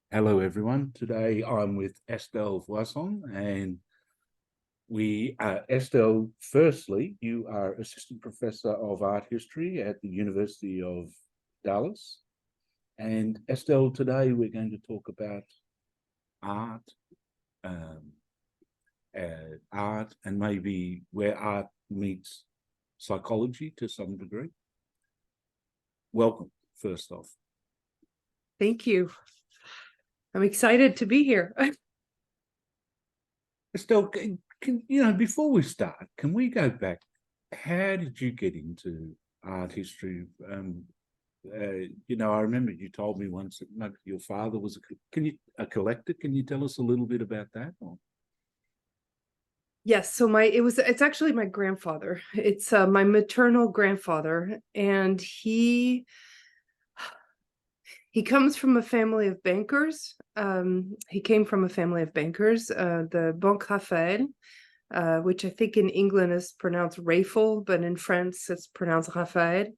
Hello, everyone. Today I'm with Estelle Voisin, and Estelle, firstly, you are Assistant Professor of Art History at the University of Dallas. And Estelle, today we're going to talk about art, um, art, and maybe where art meets psychology to some degree. Welcome, first off. Thank you. I'm excited to be here. Estelle, before we start, can we go back? How did you get into art history? I remember you told me once that maybe your father was a collector. Can you tell us a little bit about that? Yes, so it's actually my grandfather. It's my maternal grandfather, and he comes from a family of bankers. He came from a family of bankers, the Banque Raphaël, which I think in England is pronounced Raphael, but in France it's pronounced Raphaël.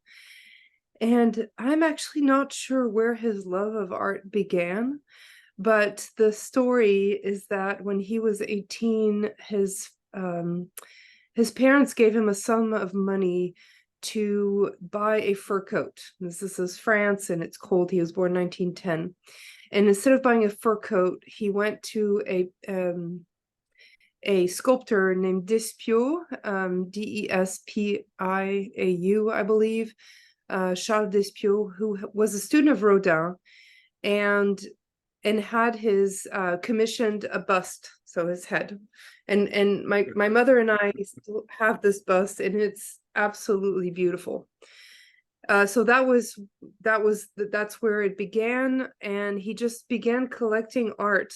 And I'm actually not sure where his love of art began, but the story is that when he was 18, his parents gave him a sum of money to buy a fur coat. This is France and it's cold. He was born 1910. And instead of buying a fur coat, he went to a sculptor named Despiau, Despiau, I believe, Charles Despiau, who was a student of Rodin, and had his commissioned a bust, so his head. And my mother and I still have this bust, and it's absolutely beautiful. So that's where it began, and he just began collecting art.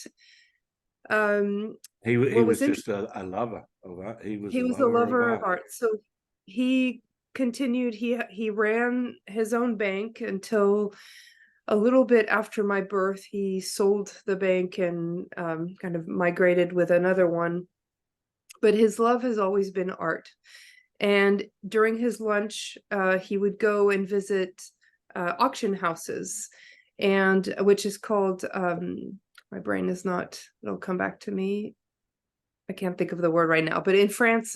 He What was was just a lover of art. He was He a was a lover of lover of art. art. So he continued, he ran his own bank until a little bit after my birth. He sold the bank and kind of migrated with another one. But his love has always been art. And during his lunch, he would go and visit auction houses, and which is called, my brain is not, it'll come back to me. I can't think of the word right now, but in France,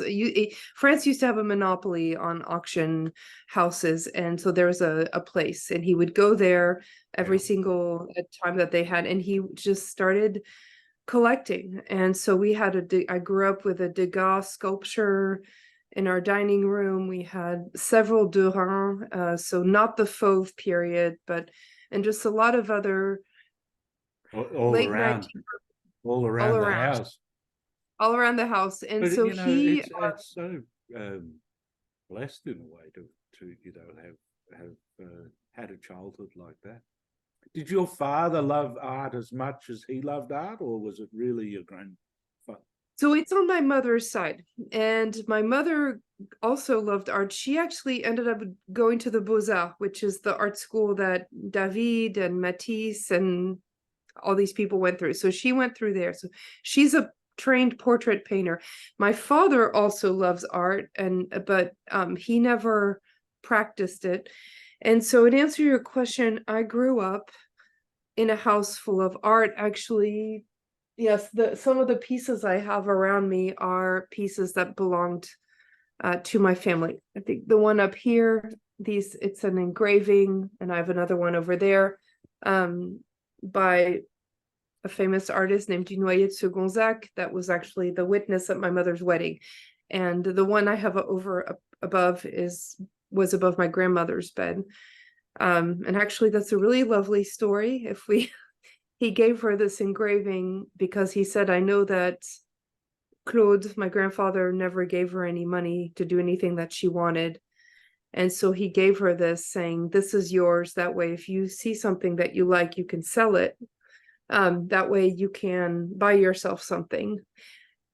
France used to have a monopoly on auction houses, and so there was a place, and he would go there every single time that they had, and he just started collecting. And so I grew up with a Degas sculpture in our dining room. We had several Durand, so not the Fauve period, and just a lot of other all late around, 19th, all all around the around, house. all around the house. And But so he it's so blessed in a way to have had a childhood like that. Did your father love art as much as he loved art, or was it really your grandfather? So it's on my mother's side. And my mother also loved art. She actually ended up going to the Beaux-Arts, which is the art school that David and Matisse and all these people went through. So she went through there. So she's a trained portrait painter. My father also loves art, but he never practiced it. And so, in answer to your question, I grew up in a house full of art. Actually, yes, some of the pieces I have around me are pieces that belonged to my family. I think the one up here, it's an engraving, and I have another one over there, by a famous artist named Dunoyer de Gonzac. That was actually the witness at my mother's wedding. And the one I have above was above my grandmother's bed. And actually, that's a really lovely story. He gave her this engraving because he said, I know that Claude, my grandfather, never gave her any money to do anything that she wanted. And so he gave her this, saying, this is yours. That way, if you see something that you like, you can sell it. That way you can buy yourself something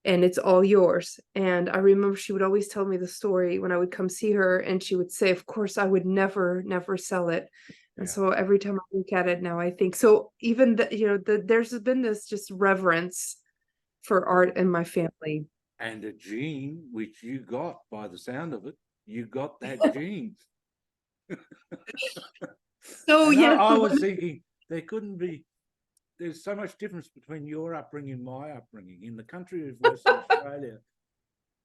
and it's all yours. And I remember she would always tell me the story when I would come see her, and she would say, of course, I would never sell it. And so every time I look at it now, I think, so even there's been this just reverence for art in my family. And a gene which you got by the sound of it. You got that gene. So And yes, I was thinking there couldn't be there's so much difference between your upbringing and my upbringing. In the country of Western Australia,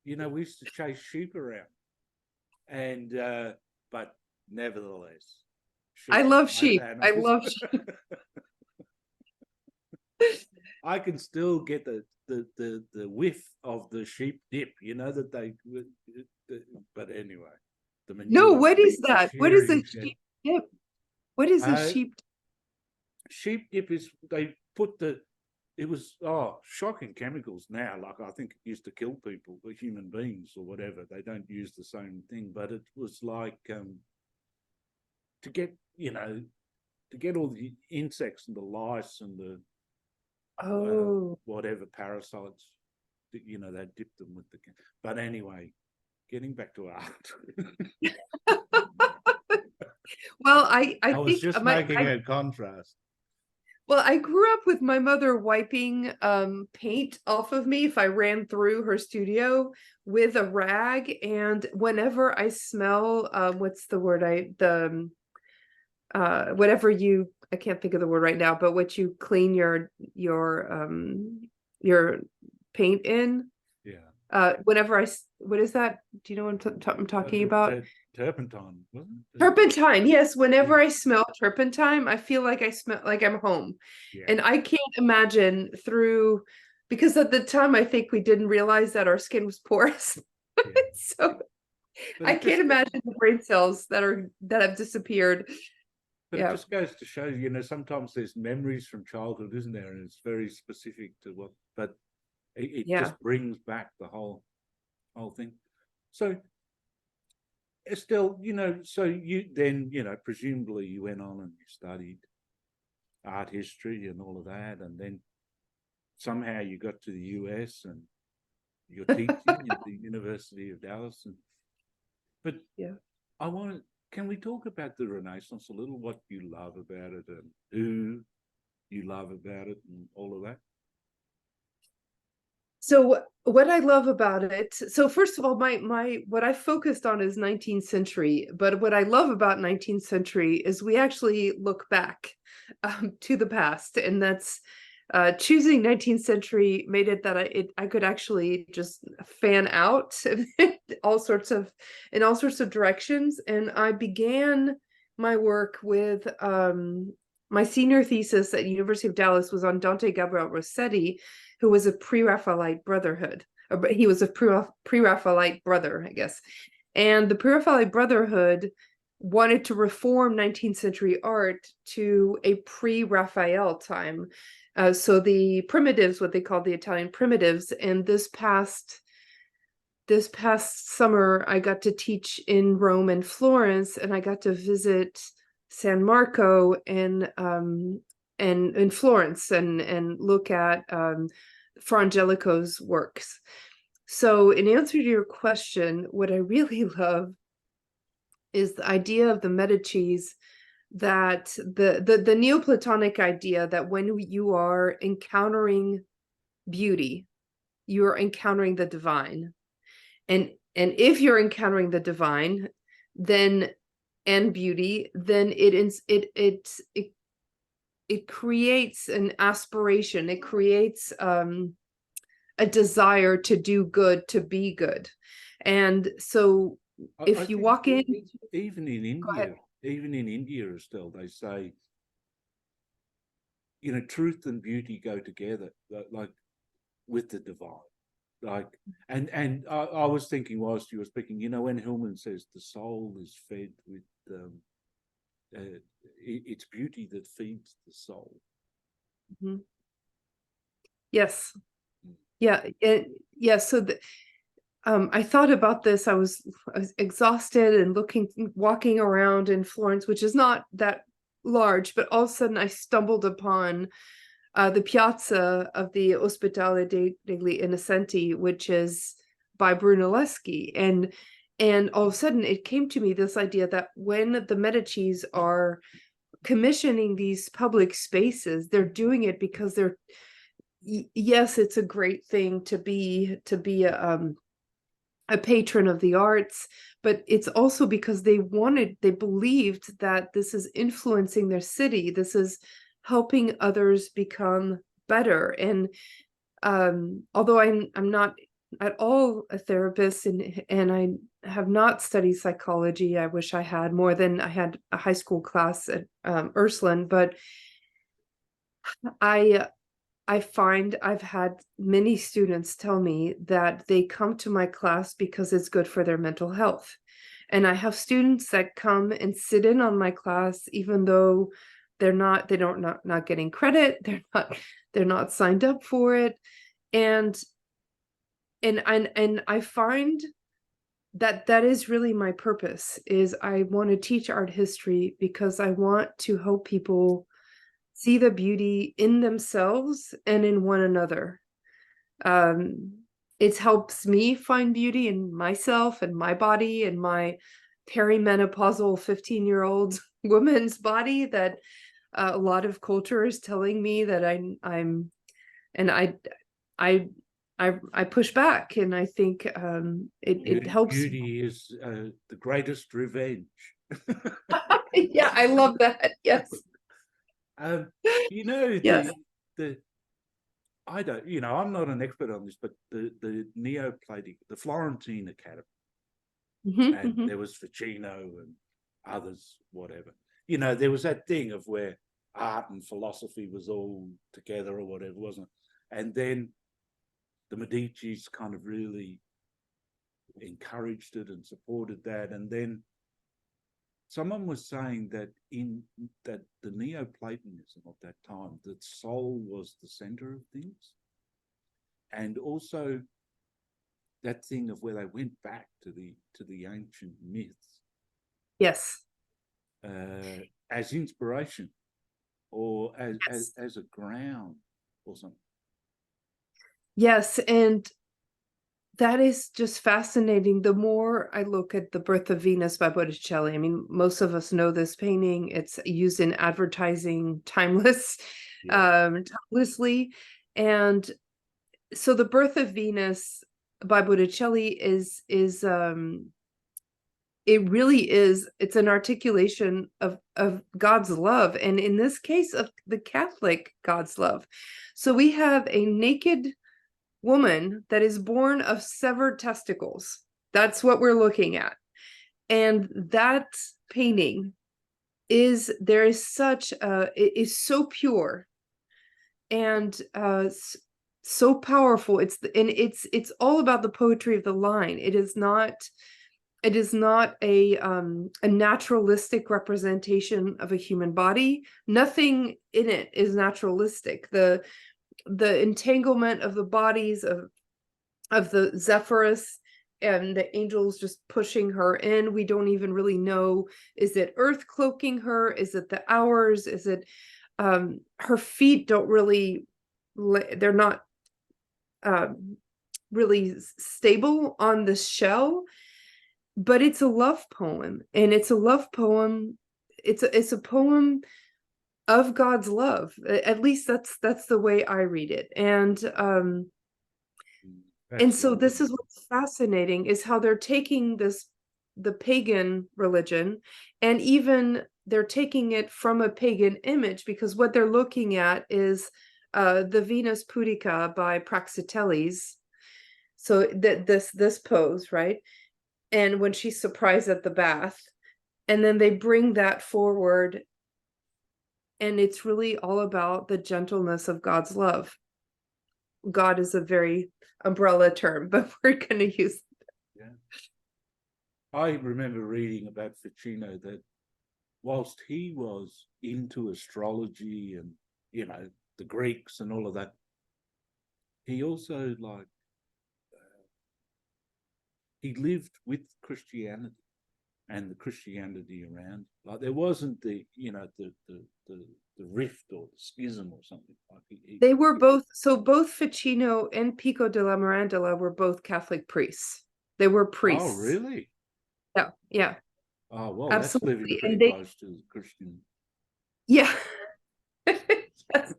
you know, we used to chase sheep around, and but nevertheless, I sheep are love nice sheep. I animals. love sheep. I can still get the whiff of the sheep dip, you know, that they. But anyway, the No, manure, what is the that? What is a shearing shed. sheep dip? What is a Uh, sheep? sheep dip is they put the. It was shocking chemicals now. Like I think it used to kill people, or human beings, or whatever. They don't use the same thing, but it was like to get to get all the insects and the lice and the Oh. whatever parasites, they dip them with the. But anyway, getting back to art. Well, I I was think just making a contrast. well, I grew up with my mother wiping paint off of me if I ran through her studio with a rag. And whenever I smell what's the word whatever I can't think of the word right now, but what you clean your paint in. Yeah. Whenever what is that? Do you know what I'm talking about? Turpentine, wasn't it? Turpentine, yes. Whenever Yeah. I smell turpentine, I feel like I smell like I'm home. Yeah. And I can't imagine because at the time I think we didn't realize that our skin was porous. Yeah. So But I can't imagine the brain cells that have disappeared. But Yeah. it just goes to show, sometimes there's memories from childhood, isn't there? And it's very specific to but it Yeah. just brings back the whole thing. So Estelle, so you then, presumably you went on and you studied art history and all of that, and then somehow you got to the US and you're teaching at the University of Dallas. But Yeah. can we talk about the Renaissance a little? What you love about it and who you love about it and all of that? So what I love about it, so first of all, my what I focused on is 19th century, but what I love about 19th century is we actually look back to the past, and that's choosing 19th century made it that I could actually just fan out in all sorts of directions. And I began my work with my senior thesis at University of Dallas was on Dante Gabriel Rossetti, who was a pre-Raphaelite brotherhood. He was a pre-Raphaelite brother, I guess. And the pre-Raphaelite brotherhood wanted to reform 19th century art to a pre-Raphael time. So the primitives, what they called the Italian primitives, and this past summer, I got to teach in Rome and Florence, and I got to visit San Marco and in Florence and look at Fra Angelico's works. So in answer to your question, what I really love is the idea of the Medicis, that the Neoplatonic idea that when you are encountering beauty, you are encountering the divine. And if you're encountering the divine, then and beauty, then it creates an aspiration. It creates a desire to do good, to be good. And so if you walk in, even in India, Estelle, they say, truth and beauty go together, like with the divine. Like, and I was thinking whilst you were speaking, when Hillman says the soul is fed with it's beauty that feeds the soul. Mm-hmm. Yes. Yeah. Yeah. So I thought about this. I was exhausted and walking around in Florence, which is not that large, but all of a sudden I stumbled upon the piazza of the Ospedale degli Innocenti, which is by Brunelleschi. And all of a sudden it came to me this idea that when the Medicis are commissioning these public spaces, they're doing it because yes, it's a great thing to be a patron of the arts, but it's also because they believed that this is influencing their city. This is helping others become better. And although I'm not at all a therapist, and I have not studied psychology, I wish I had more than I had a high school class at Ursuline, but I find I've had many students tell me that they come to my class because it's good for their mental health. And I have students that come and sit in on my class, even though they're not getting credit, they're not signed up for it. And I find that that is really my purpose, is I want to teach art history because I want to help people see the beauty in themselves and in one another. It helps me find beauty in myself and my body and my perimenopausal 15-year-old woman's body that a lot of culture is telling me that I'm and I push back, and I think it helps. Beauty is the greatest revenge. Yeah, I love that. Yes. You know, Yes. the I don't, you know, I'm not an expert on this, but the Neoplatic, the Florentine Academy, and Mhm. there was Ficino and others, whatever. You know, there was that thing of where art and philosophy was all together or whatever, wasn't it? And then the Medici's kind of really encouraged it and supported that. And then someone was saying that that the Neoplatonism of that time, that soul was the center of things. And also that thing of where they went back to the ancient myths Yes. as inspiration or Yes. as a ground or something. Yes, and that is just fascinating. The more I look at The Birth of Venus by Botticelli, I mean, most of us know this painting. It's used in advertising timelessly. And so The Birth of Venus by Botticelli it really is, it's an articulation of God's love, and in this case of the Catholic God's love. So we have a naked woman that is born of severed testicles. That's what we're looking at. And that painting is, there is such it is so pure and so powerful. It's all about the poetry of the line. It is not a naturalistic representation of a human body. Nothing in it is naturalistic. The entanglement of the bodies of the Zephyrus and the angels just pushing her in. We don't even really know, is it Earth cloaking her? Is it the hours? Is it her feet don't really, they're not really stable on the shell, but it's a love poem, and it's a love poem. It's a poem of God's love. At least that's the way I read it. And so this is what's fascinating, is how they're taking the pagan religion, and even they're taking it from a pagan image, because what they're looking at is the Venus Pudica by Praxiteles. So this pose, right? And when she's surprised at the bath, and then they bring that forward, and it's really all about the gentleness of God's love. God is a very umbrella term, but we're going to use it. Yeah. I remember reading about Ficino that whilst he was into astrology and, you know, the Greeks and all of that, he also he lived with Christianity and the Christianity around. Like there wasn't the rift or the schism or something like it. They were both, so both Ficino and Pico della Mirandola were both Catholic priests. They were priests. Oh, really? Yeah, yeah. Oh, well, Absolutely. that's living pretty And close to the Christian. Yeah. Yes.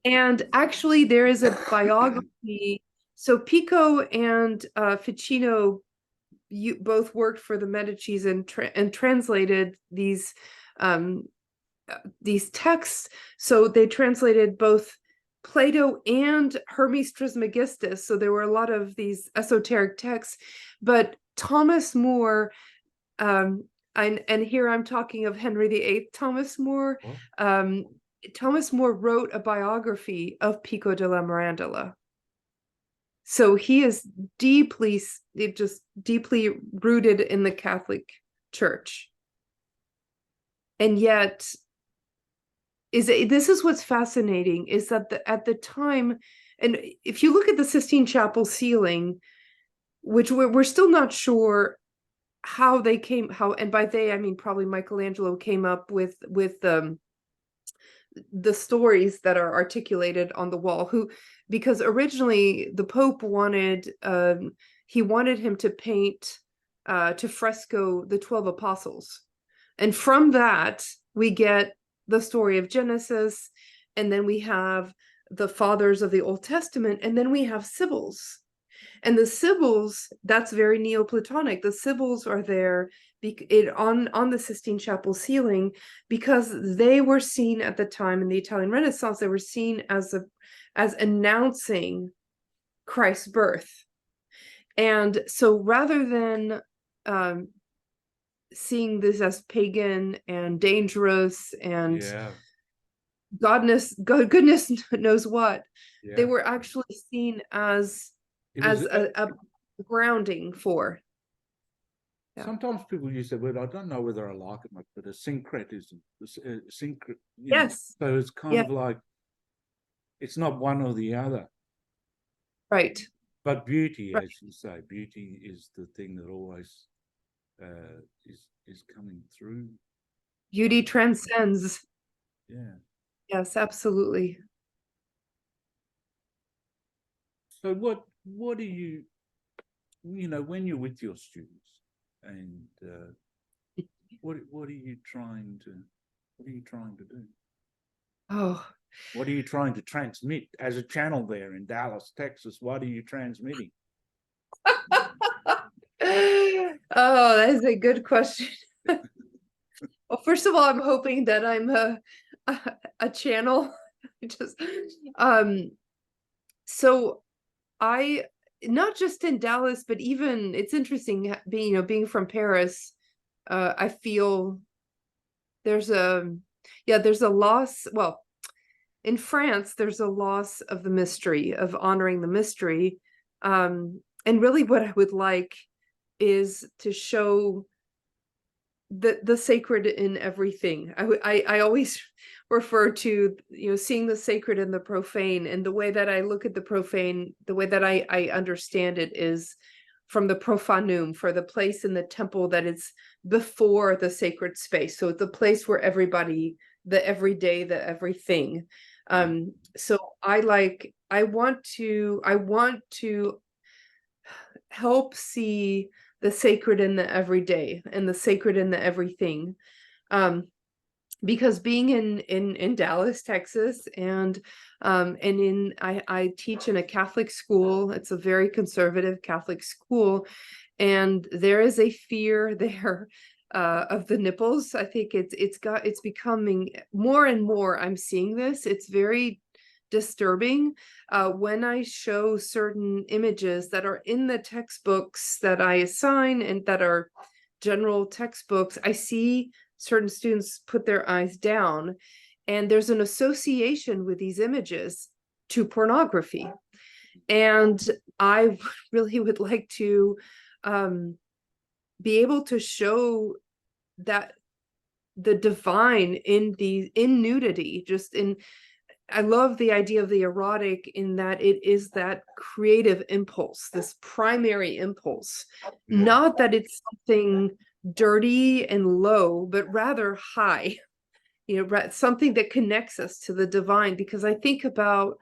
And actually, there is a biography. So Pico and Ficino, you both worked for the Medicis and translated these these texts. So they translated both Plato and Hermes Trismegistus. So there were a lot of these esoteric texts. But Thomas More, and here I'm talking of Henry VIII, Thomas More. Thomas More wrote a biography of Pico della Mirandola. So he is deeply rooted in the Catholic Church. And yet, this is what's fascinating, is that at the time, and if you look at the Sistine Chapel ceiling, which we're still not sure how they came, and by they I mean probably Michelangelo came up with the stories that are articulated on the wall, because originally the Pope wanted him to paint to fresco the 12 apostles, and from that we get the story of Genesis, and then we have the fathers of the Old Testament, and then we have Sibyls. And the Sibyls, that's very Neoplatonic. The Sibyls are there on the Sistine Chapel ceiling because they were seen at the time in the Italian Renaissance, they were seen as announcing Christ's birth. And so rather than seeing this as pagan and dangerous and goodness knows what, they were actually seen as a grounding for. Sometimes people use that word. I don't know whether I like it much, but a syncretism. Yes. So it's kind of like, it's not one or the other. Right. But beauty, as you say, beauty is the thing that always is coming through. Beauty transcends. Yeah. Yes, absolutely. So what do you when you're with your students, and what are you trying to do? Oh. What are you trying to transmit as a channel there in Dallas, Texas? What are you transmitting? Oh, that is a good question. Well, first of all, I'm hoping that I'm a channel. So I, not just in Dallas, but even, it's interesting being from Paris. I feel there's a loss. Well, in France, there's a loss of the mystery, of honoring the mystery. And really what I would like is to show the sacred in everything. I always refer to seeing the sacred in the profane, and the way that I look at the profane, the way that I understand it, is from the profanum, for the place in the temple that is before the sacred space. So the place where everybody, the everyday, the everything. So I want to help see the sacred in the everyday and the sacred in the everything. Because being in Dallas, Texas, and I teach in a Catholic school. It's a very conservative Catholic school, and there is a fear there of the nipples. I think it's becoming more and more. I'm seeing this. It's very disturbing when I show certain images that are in the textbooks that I assign and that are general textbooks. I see certain students put their eyes down, and there's an association with these images to pornography. And I really would like to be able to show that the divine in nudity, I love the idea of the erotic, in that it is that creative impulse, this primary impulse, not that it's something dirty and low, but rather high, something that connects us to the divine. Because I think about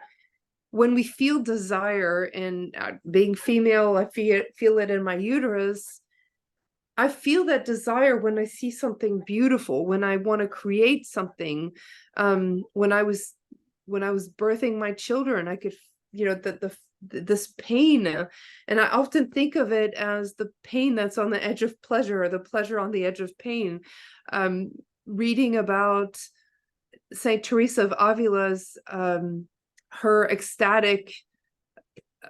when we feel desire, and being female, I feel it in my uterus. I feel that desire when I see something beautiful, when I want to create something. When I was birthing my children, I could, this pain, and I often think of it as the pain that's on the edge of pleasure, or the pleasure on the edge of pain. Reading about Saint Teresa of Avila's her ecstatic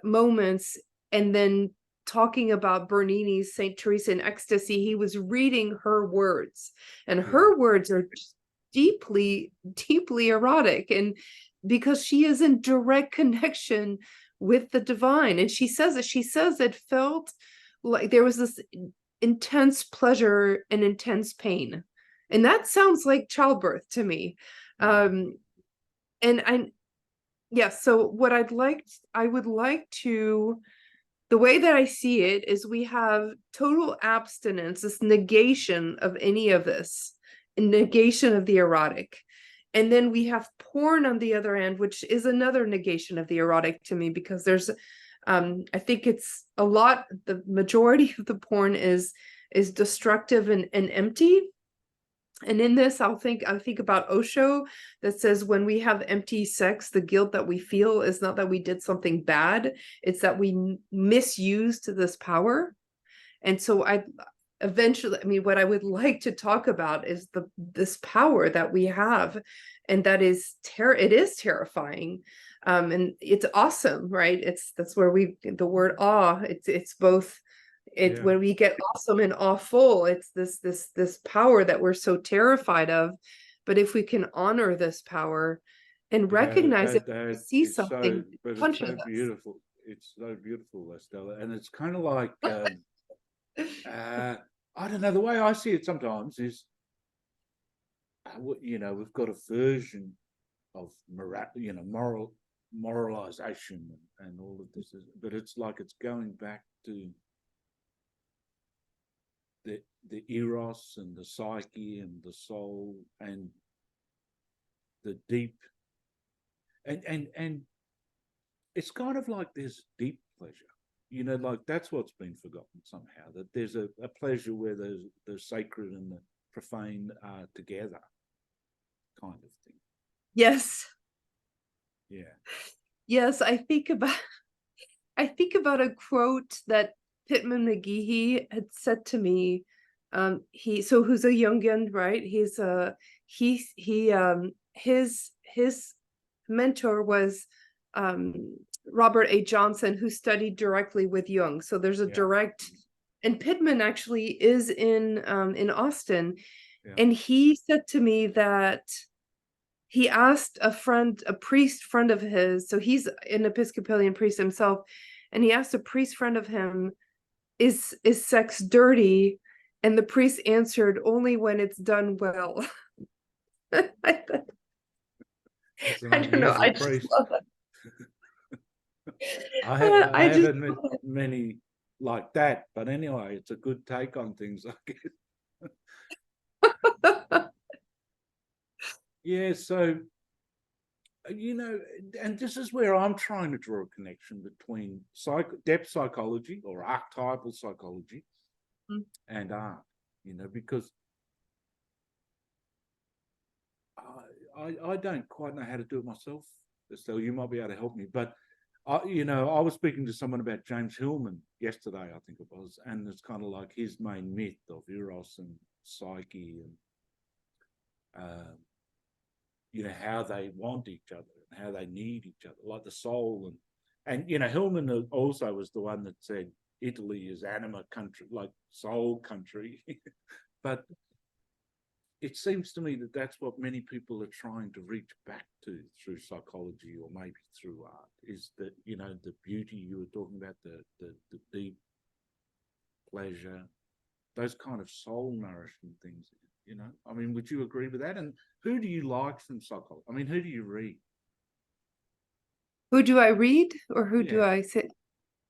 moments, and then talking about Bernini's Saint Teresa in Ecstasy, he was reading her words, and her words are deeply, deeply erotic, and because she is in direct connection with the divine. And she says it felt like there was this intense pleasure and intense pain. And that sounds like childbirth to me. And so what I would like to, the way that I see it is we have total abstinence, this negation of any of this, negation of the erotic. And then we have porn on the other end, which is another negation of the erotic to me, because there's, I think it's a lot, the majority of the porn is destructive and empty. And in this, I think about Osho, that says when we have empty sex, the guilt that we feel is not that we did something bad, it's that we misused this power. And so eventually, I mean, what I would like to talk about is this power that we have, and that is it is terrifying, and it's awesome, right? That's where the word awe, it's both. When we get awesome and awful, it's this power that we're so terrified of. But if we can honor this power and recognize it, see something, but it's so beautiful. It's so beautiful, Estelle, and it's kind of like I don't know. The way I see it sometimes is, we've got a version of moralization and all of this, but it's like it's going back to the eros and the psyche and the soul and the deep, and it's kind of like there's deep pleasure, like that's what's been forgotten somehow, that there's a pleasure where the sacred and the profane are together, kind of thing. Yes. Yes, I think about a quote that Pittman McGehee had said to me. Who's a Jungian, right? His mentor was Robert A. Johnson, who studied directly with Jung. So there's a direct, and Pittman actually is in Austin. And he said to me that he asked a priest friend of his, so he's an Episcopalian priest himself, and he asked a priest friend of him, is sex dirty? And the priest answered, only when it's done well. I don't know. I just love it. I haven't met many like that, but anyway, it's a good take on things, I guess. Yeah, so and this is where I'm trying to draw a connection between depth psychology or archetypal psychology and art, because I don't quite know how to do it myself. Estelle, you might be able to help me, but I was speaking to someone about James Hillman yesterday, I think it was, and it's kind of like his main myth of eros and psyche and how they want each other and how they need each other, like the soul. And Hillman also was the one that said Italy is anima country, like soul country. But it seems to me that that's what many people are trying to reach back to through psychology, or maybe through art, is that, the beauty you were talking about, the deep pleasure, those kind of soul nourishing things. I mean, would you agree with that? And who do you like from psychology? I mean, who do you read? Who do I read, or who do I say?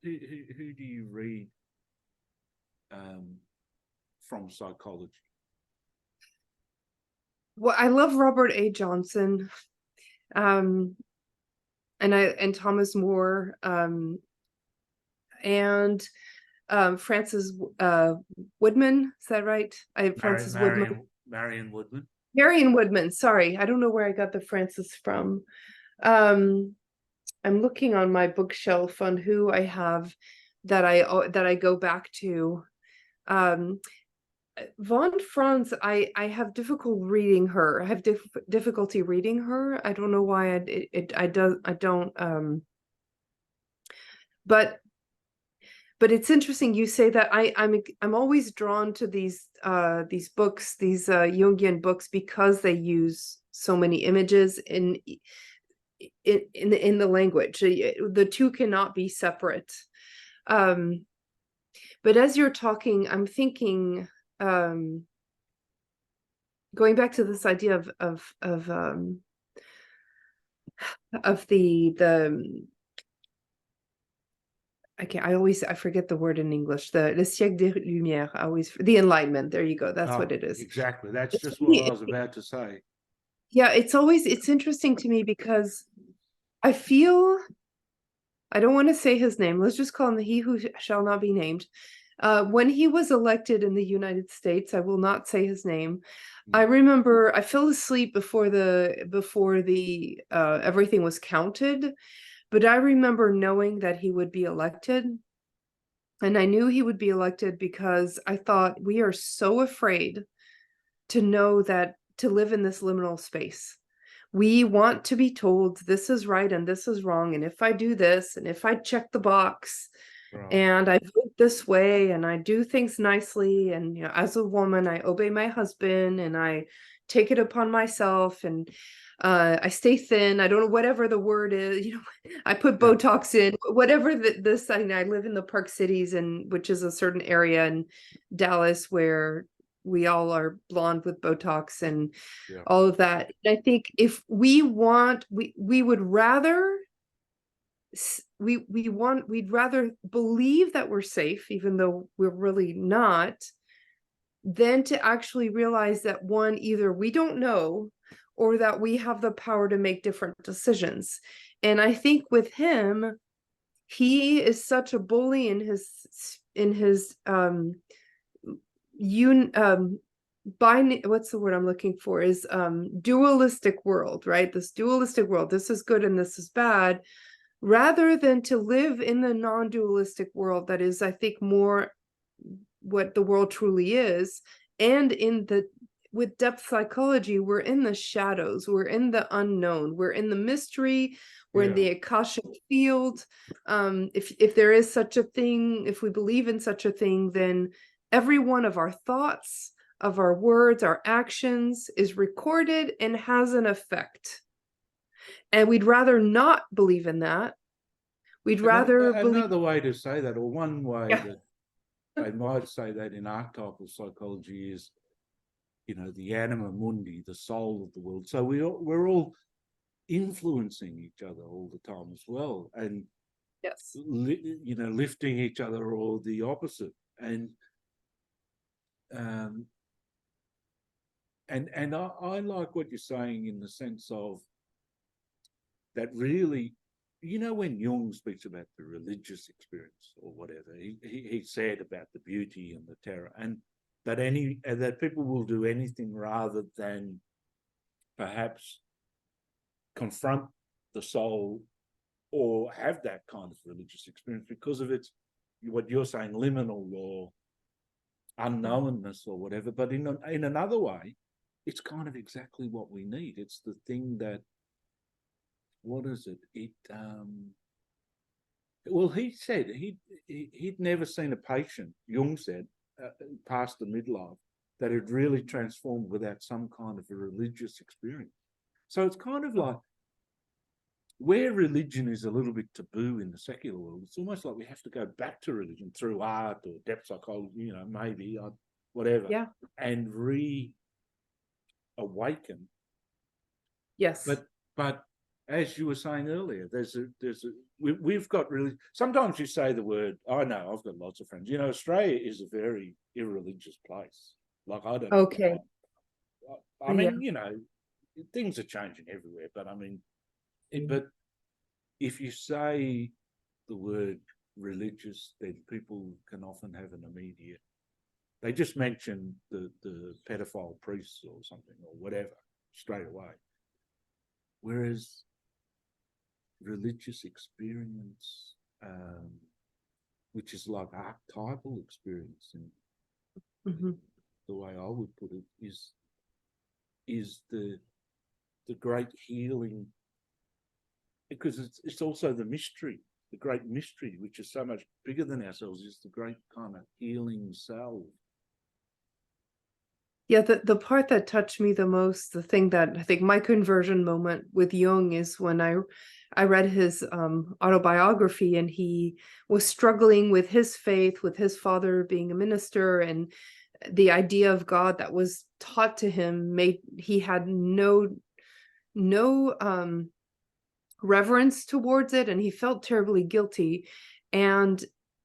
Who do you read from psychology? Well, I love Robert A. Johnson, and Thomas More, and Francis Woodman. Is that right? Marion Woodman. Marion Woodman. Sorry, I don't know where I got the Francis from. I'm looking on my bookshelf on who I have that I go back to. Von Franz, I have difficult reading her. I have difficulty reading her. I don't know why. I don't. But it's interesting you say that. I'm always drawn to these books, these Jungian books, because they use so many images in the language. The two cannot be separate. But as you're talking, I'm thinking, going back to this idea of the I forget the word in English, le siècle des Lumières, the Enlightenment. There you go. That's what it is. Exactly. That's It's just what I was about to say. Yeah, it's interesting to me because I feel, I don't want to say his name. Let's just call him he who shall not be named. When he was elected in the United States, I will not say his name. I remember I fell asleep before the everything was counted, but I remember knowing that he would be elected. And I knew he would be elected because I thought, we are so afraid to know that, to live in this liminal space. We want to be told this is right and this is wrong. And if I do this, and if I check the box, and I vote this way, and I do things nicely, and as a woman, I obey my husband, and I take it upon myself, and I stay thin. I don't know, whatever the word is, I put Botox in, whatever this thing. I live in the Park Cities, which is a certain area in Dallas where we all are blonde with Botox and all of that. I think if we want, we would rather, we'd rather believe that we're safe, even though we're really not, than to actually realize that, one, either we don't know, or that we have the power to make different decisions. And I think with him, he is such a bully in his what's the word I'm looking for, is dualistic world, right? This dualistic world, this is good and this is bad, rather than to live in the non-dualistic world that is, I think, more what the world truly is. And with depth psychology, we're in the shadows, we're in the unknown, we're in the mystery, we're in the Akashic field. If there is such a thing, if we believe in such a thing, then every one of our thoughts, of our words, our actions is recorded and has an effect. And we'd rather not believe in that. We'd rather believe. Another way to say that, or one way that they might say that in archetypal psychology, is, the anima mundi, the soul of the world. So we're all influencing each other all the time as well, and lifting each other, or the opposite. And I like what you're saying, in the sense of that, really, when Jung speaks about the religious experience or whatever, he said about the beauty and the terror, and that people will do anything rather than perhaps confront the soul or have that kind of religious experience, because of its, what you're saying, liminal or unknownness or whatever. But in another way, it's kind of exactly what we need. It's the thing that, what is it? Well, he said he'd never seen a patient, Jung said, past the midlife, that had really transformed without some kind of a religious experience. So it's kind of like, where religion is a little bit taboo in the secular world, it's almost like we have to go back to religion through art or depth psychology, maybe, whatever, and reawaken. Yes. But as you were saying earlier, we've got really, sometimes you say the word, I know, I've got lots of friends, Australia is a very irreligious place. Like, I don't know. Okay. I mean, things are changing everywhere, but I mean, but if you say the word religious, then people can often have an immediate, they just mention the pedophile priests or something or whatever straight away. Whereas religious experience, which is like archetypal experience, and the way I would put it, is the great healing, because it's also the mystery, the great mystery, which is so much bigger than ourselves, is the great kind of healing salve. Yeah, the part that touched me the most, the thing that I think my conversion moment with Jung is when I read his autobiography, and he was struggling with his faith, with his father being a minister, and the idea of God that was taught to him he had no reverence towards it, and he felt terribly guilty. And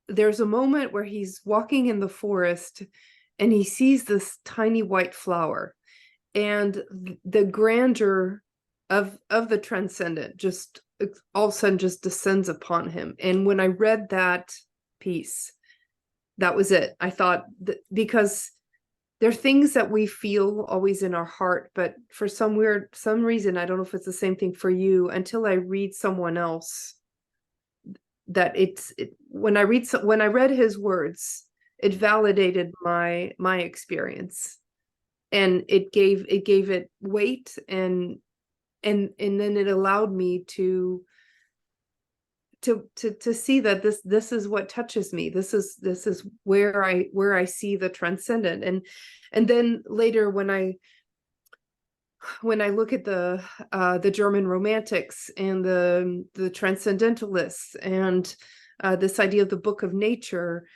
there's a moment where he's walking in the forest and he sees this tiny white flower, and the grandeur of the transcendent just all of a sudden just descends upon him. And when I read that piece, that was it. I thought that, because there are things that we feel always in our heart, but for some reason, I don't know if it's the same thing for you, until I read someone else, that when I read his words, it validated my experience, and it gave it weight, and then it allowed me to see that this is what touches me. This is where I see the transcendent. And then later, when I look at the German romantics and the transcendentalists, and this idea of the book of nature,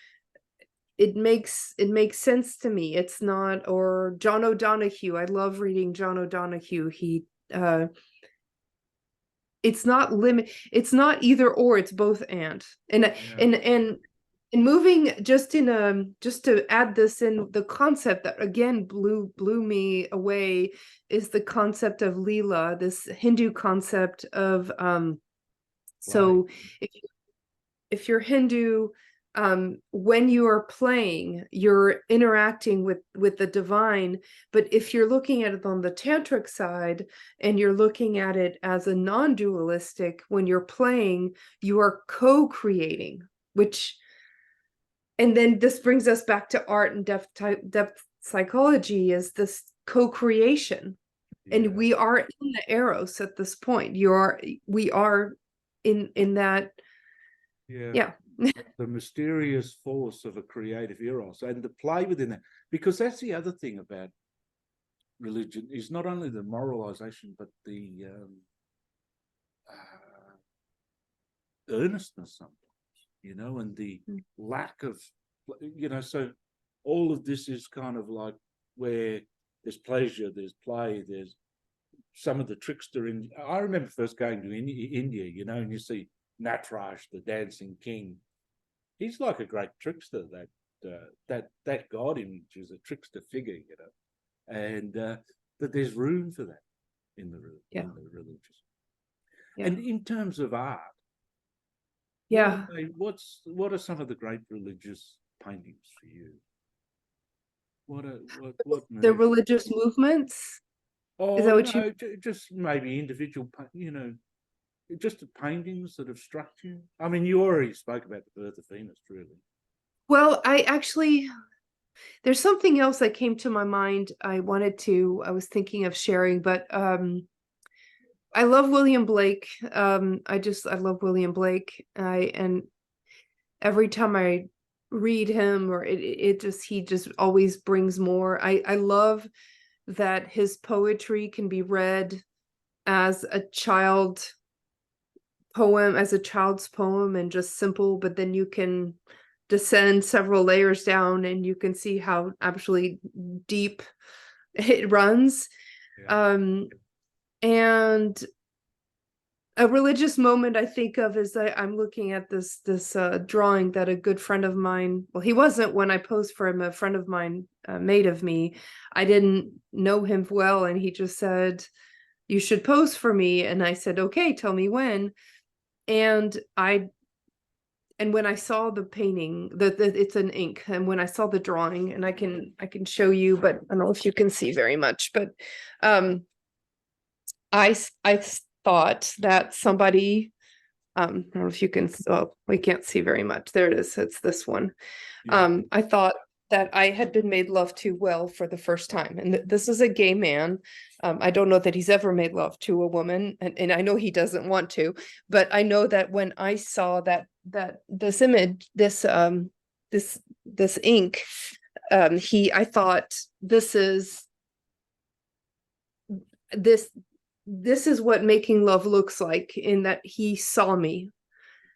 it makes sense to me. It's not, or John O'Donohue. I love reading John O'Donohue. He it's not either or, it's both and moving, just to add this in, the concept that again blew me away is the concept of Lila, this Hindu concept of so if you're Hindu, when you are playing, you're interacting with the divine. But if you're looking at it on the tantric side, and you're looking at it as a non-dualistic, when you're playing, you are co-creating, and then this brings us back to art and depth psychology, is this co-creation. And we are in the eros at this point. We are in that. The mysterious force of a creative eros, and the play within that, because that's the other thing about religion, is not only the moralization, but the earnestness sometimes, and the lack of, so all of this is kind of like where there's pleasure, there's play, there's some of the trickster in. I remember first going to India, and you see Nataraj, the dancing king. He's like a great trickster. That god image is a trickster figure, and that there's room for that in the religious. And in terms of art, what are some of the great religious paintings for you? What the religious movements? Is that what you? Just maybe individual, just the paintings that have struck you. I mean, you already spoke about the birth of Venus, really. Well, there's something else that came to my mind. I was thinking of sharing, but I love William Blake. I love William Blake. And every time I read him, or he just always brings more. I love that his poetry can be read as a child's poem, and just simple, but then you can descend several layers down, and you can see how actually deep it runs. And a religious moment I think of is that I'm looking at this drawing that a good friend of mine, well, he wasn't when I posed for him, a friend of mine made of me. I didn't know him well, and he just said, "You should pose for me." And I said, "Okay, tell me when." And when I saw the painting, it's an ink, and when I saw the drawing, and I can show you, but I don't know if you can see very much, but I thought that somebody, I don't know if you can, we can't see very much. There it is. It's this one. I thought that I had been made love to well for the first time. And this is a gay man. I don't know that he's ever made love to a woman, and I know he doesn't want to, but I know that when I saw that this image, this ink, I thought this is what making love looks like, in that he saw me.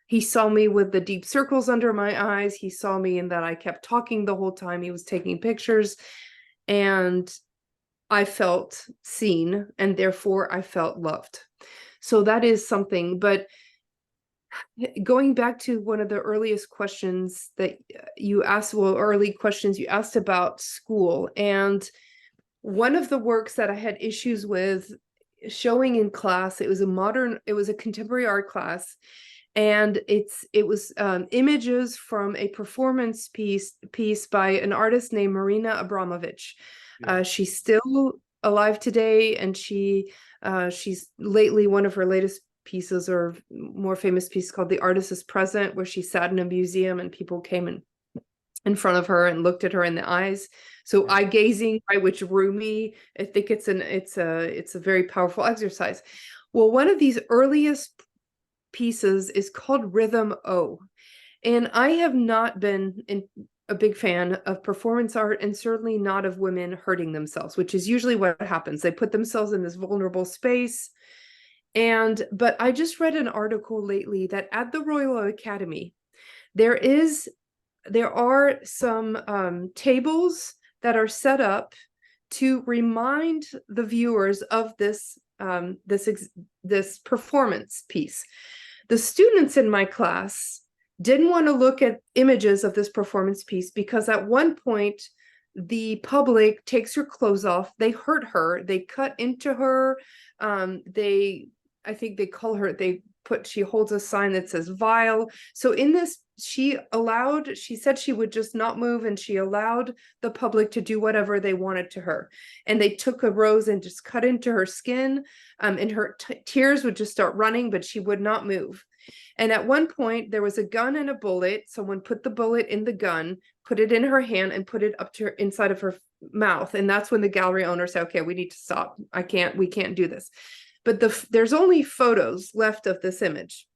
He saw me with the deep circles under my eyes. He saw me in that I kept talking the whole time. He was taking pictures, and I felt seen, and therefore I felt loved. So that is something. But going back to one of the earliest questions that you asked, well, early questions you asked about school, and one of the works that I had issues with showing in class, it was a contemporary art class, and it was images from a performance piece by an artist named Marina Abramovich. Yeah. She's still alive today, and she's lately, one of her latest pieces, or more famous piece, called The Artist is Present, where she sat in a museum and people came in front of her and looked at her in the eyes. So Yeah. eye gazing, right, which Rumi, I think it's a very powerful exercise. Well, one of these earliest pieces is called Rhythm O. And I have not been a big fan of performance art, and certainly not of women hurting themselves, which is usually what happens. They put themselves in this vulnerable space. But I just read an article lately that at the Royal Academy, there are some tables that are set up to remind the viewers of this performance piece. The students in my class didn't want to look at images of this performance piece, because at one point the public takes her clothes off, they hurt her, they cut into her, I think they call her, she holds a sign that says vile. So in this, she said she would just not move, and she allowed the public to do whatever they wanted to her. And they took a rose and just cut into her skin, and her tears would just start running, but she would not move. And at one point, there was a gun and a bullet. Someone put the bullet in the gun, put it in her hand, and put it up to her inside of her mouth. And that's when the gallery owner said, "Okay, we need to stop. We can't do this." But there's only photos left of this image.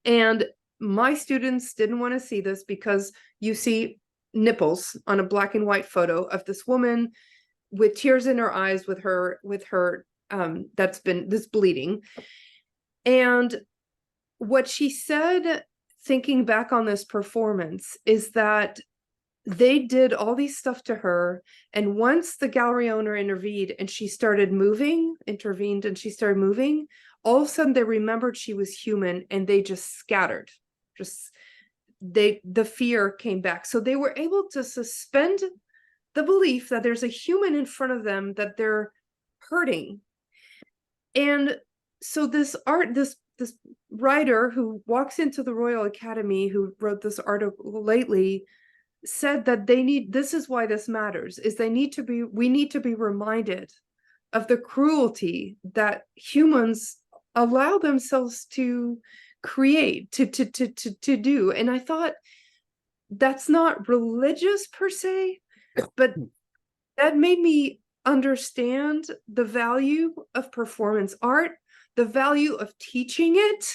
And my students didn't want to see this, because you see nipples on a black and white photo of this woman with tears in her eyes, with her that's been this bleeding. And what she said, thinking back on this performance, is that they did all these stuff to her, and once the gallery owner intervened and she started moving, all of a sudden they remembered she was human, and they just scattered. The fear came back. So they were able to suspend the belief that there's a human in front of them that they're hurting. And so this writer who walks into the Royal Academy, who wrote this article lately, said that this is why this matters, is we need to be reminded of the cruelty that humans allow themselves to create, to do. And I thought, that's not religious per se, but that made me understand the value of performance art, the value of teaching it,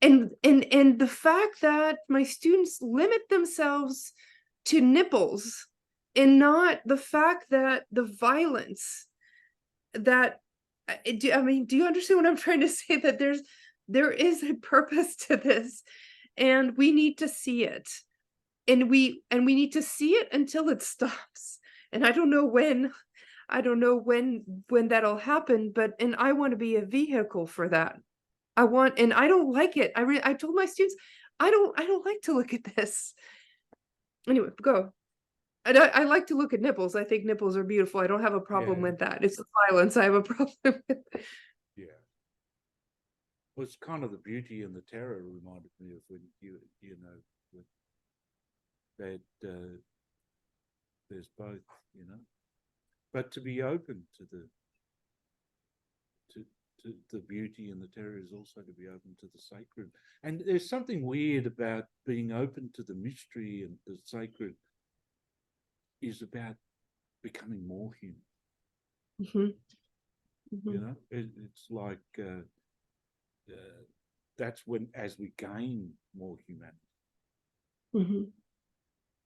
and the fact that my students limit themselves to nipples, and not the fact that the violence that do you understand what I'm trying to say? That there is a purpose to this, and we need to see it, and we need to see it until it stops. And I don't know when that'll happen, and I want to be a vehicle for that. And I don't like it. I told my students, I don't like to look at this. Anyway, go. And I like to look at nipples. I think nipples are beautiful. I don't have a problem with that. It's the violence I have a problem with. Yeah. Well, it's kind of the beauty and the terror reminded me of when you know, with that there's both, but to be open to the beauty and the terror is also to be open to the sacred. And there's something weird about being open to the mystery and the sacred is about becoming more human. Mhm. You know, it's like that's when, as we gain more humanity. Mhm.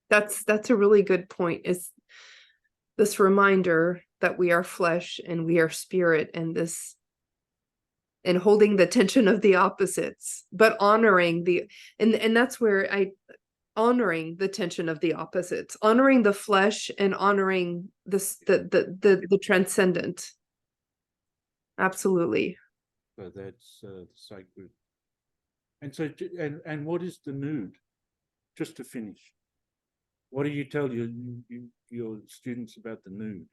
That's a really good point, is this reminder that we are flesh and we are spirit, and this, and holding the tension of the opposites, but honoring the, and that's where I, honoring the tension of the opposites, honoring the flesh and honoring this, the transcendent. Absolutely. So that's the sacred. And so, and what is the nude? Just to finish, what do you tell your students about the nude?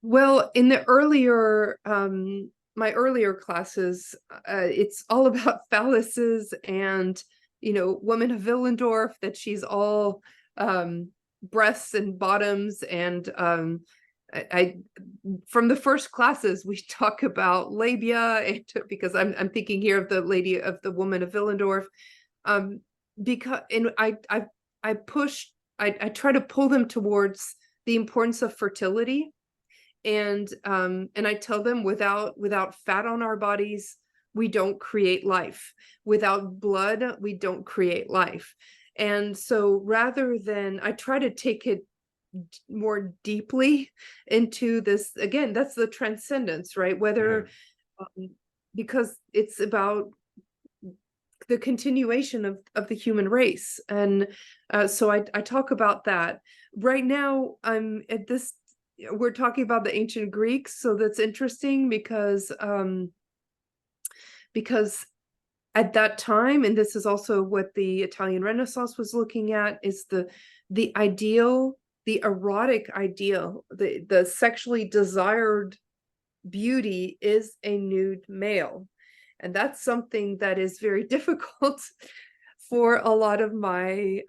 Well, in the earlier, my earlier classes, it's all about phalluses and, woman of Willendorf, that she's all breasts and bottoms. And I from the first classes, we talk about labia, and because I'm thinking here of the lady, of the woman of Willendorf, because, and I push, I try to pull them towards the importance of fertility. And I tell them, without fat on our bodies, we don't create life. Without blood, we don't create life. And so, rather than, I try to take it more deeply into this, again, that's the transcendence, right? Whether because it's about the continuation of the human race. And so I talk about that. Right now, I'm at this, we're talking about the ancient Greeks, so that's interesting because at that time, and this is also what the Italian Renaissance was looking at, is the ideal, the erotic ideal, the sexually desired beauty is a nude male. And that's something that is very difficult for a lot of my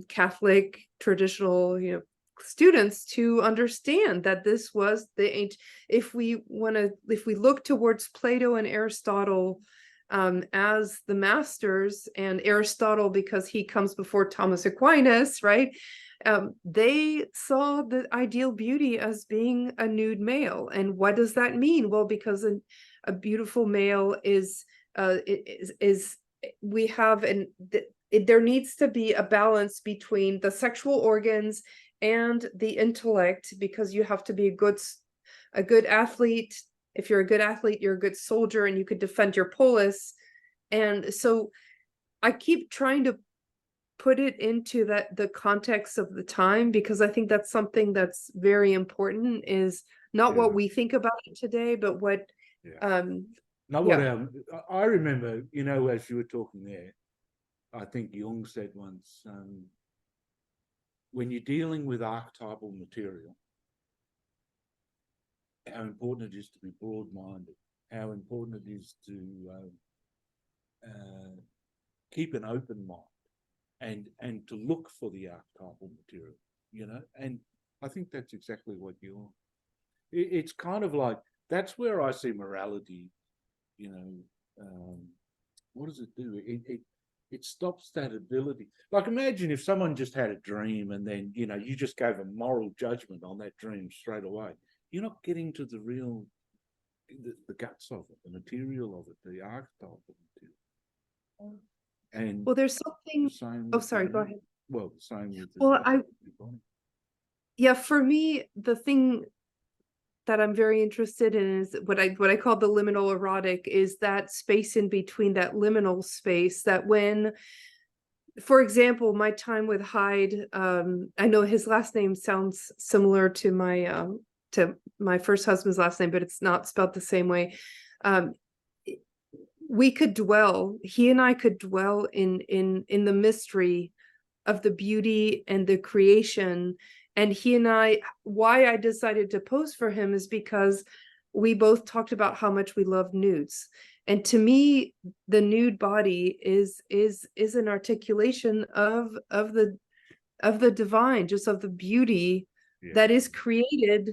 Catholic traditional, students to understand, that this was the ancient. If we look towards Plato and Aristotle as the masters, and Aristotle because he comes before Thomas Aquinas, right? They saw the ideal beauty as being a nude male. And what does that mean? Well, because a beautiful male is we have there needs to be a balance between the sexual organs and the intellect, because you have to be a good athlete. If you're a good athlete, you're a good soldier, and you could defend your polis. And so I keep trying to put it into the context of the time, because I think that's something that's very important, is not what we think about it today, but what not what I remember, as you were talking there, I think Jung said once, when you're dealing with archetypal material, how important it is to be broad-minded, how important it is to keep an open mind, and to look for the archetypal material, and I think that's exactly what it's kind of like, that's where I see morality, what does it do? It stops that ability. Like, imagine if someone just had a dream and then, you just gave a moral judgment on that dream straight away. You're not getting to the real, the guts of it, the material of it, the archetypal material. And well, there's something. Oh, sorry, go ahead. Well, the same with yeah, for me, the thing that I'm very interested in is what I call the liminal erotic, is that space in between, that liminal space, that when, for example, my time with Hyde, I know his last name sounds similar to my first husband's last name, but it's not spelled the same way. He and I could dwell in the mystery of the beauty and the creation. And why I decided to pose for him is because we both talked about how much we love nudes. And to me, the nude body is an articulation of the divine, just of the beauty that is created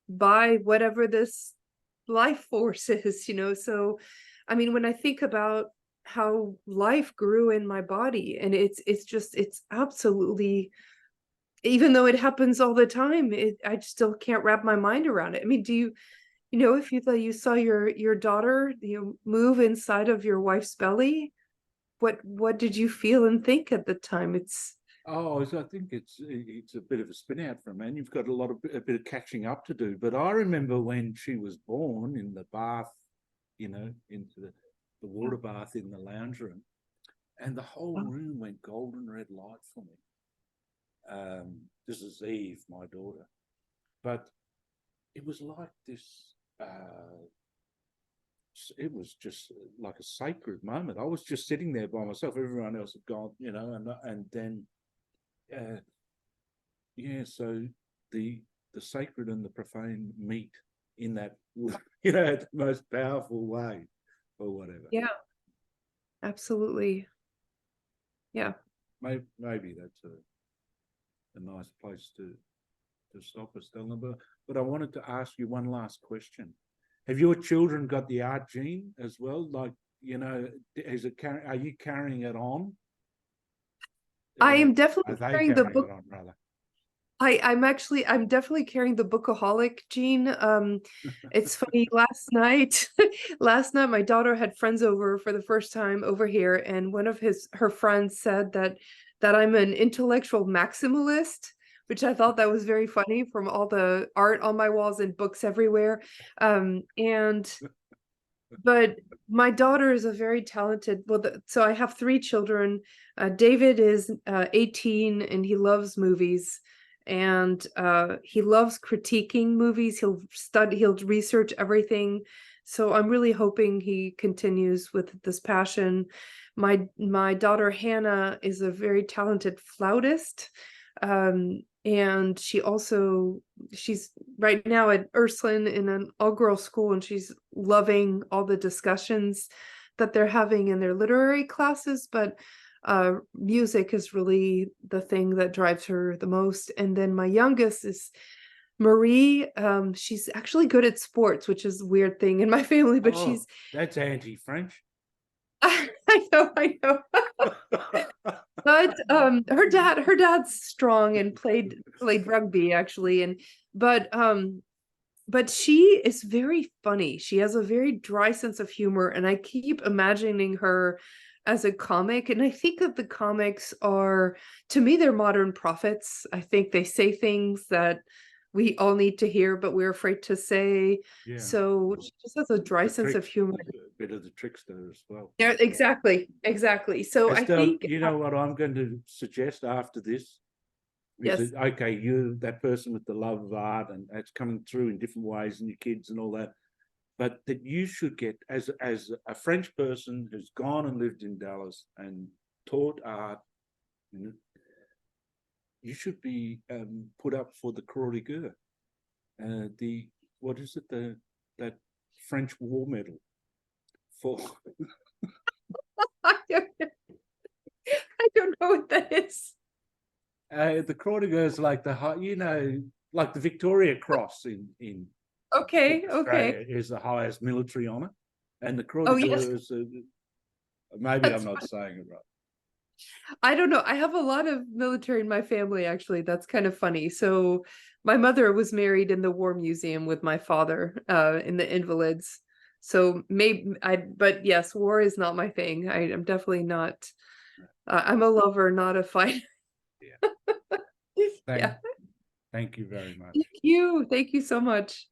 by whatever this life force is, So, I mean, when I think about how life grew in my body. And it's absolutely, even though it happens all the time, I still can't wrap my mind around it. I mean, do you if you saw your daughter, move inside of your wife's belly, what did you feel and think at the time? It's Oh, so I think it's a bit of a spin out for a man. You've got a bit of catching up to do. But I remember when she was born in the bath, into the water bath in the lounge room, and the whole room went golden red light for me. This is Eve, my daughter, but it was like this. It was just like a sacred moment. I was just sitting there by myself. Everyone else had gone, and then so the sacred and the profane meet in that, the most powerful way, or whatever. Yeah, absolutely. Yeah. Maybe that's a nice place to stop us, Stella. But I wanted to ask you one last question. Have your children got the art gene as well? Like, are you carrying it on? I am definitely carrying the book. Rather. I'm definitely carrying the bookaholic gene. It's funny, last night my daughter had friends over for the first time over here, and one of her friends said that I'm an intellectual maximalist, which I thought that was very funny from all the art on my walls and books everywhere. But my daughter is a very talented, so I have three children. David is 18 and he loves movies, and he loves critiquing movies. He'll research everything. So I'm really hoping he continues with this passion. My daughter Hannah is a very talented flautist. And she's right now at Ursuline in an all-girl school, and she's loving all the discussions that they're having in their literary classes, but music is really the thing that drives her the most. And then my youngest is Marie. She's actually good at sports, which is a weird thing in my family, but that's anti-French. I know. But her dad's strong and played rugby actually, and but she is very funny. She has a very dry sense of humor, and I keep imagining her as a comic. And I think that the comics are, to me, they're modern prophets. I think they say things that we all need to hear, but we're afraid to say. Yeah. So she just has a dry sense of humor. A bit of the trickster as well. Yeah, exactly. So Estelle, I think, you know what I'm going to suggest after this? yes. Is that, okay, you're that person with the love of art, and it's coming through in different ways in your kids and all that. But that you should get, as a French person who's gone and lived in Dallas and taught art, you should be put up for the Croix de Guerre, what is it, that French war medal for. I don't know what that is. The Croix de Guerre is like like the Victoria Cross in Australia is the highest military honor, and the Croix de Guerre is maybe I'm not saying it right. I don't know. I have a lot of military in my family, actually. That's kind of funny. So my mother was married in the War Museum with my father in the Invalids. So but yes, war is not my thing. I'm definitely not. I'm a lover, not a fighter. Yeah. Yeah. Thank you very much. Thank you so much.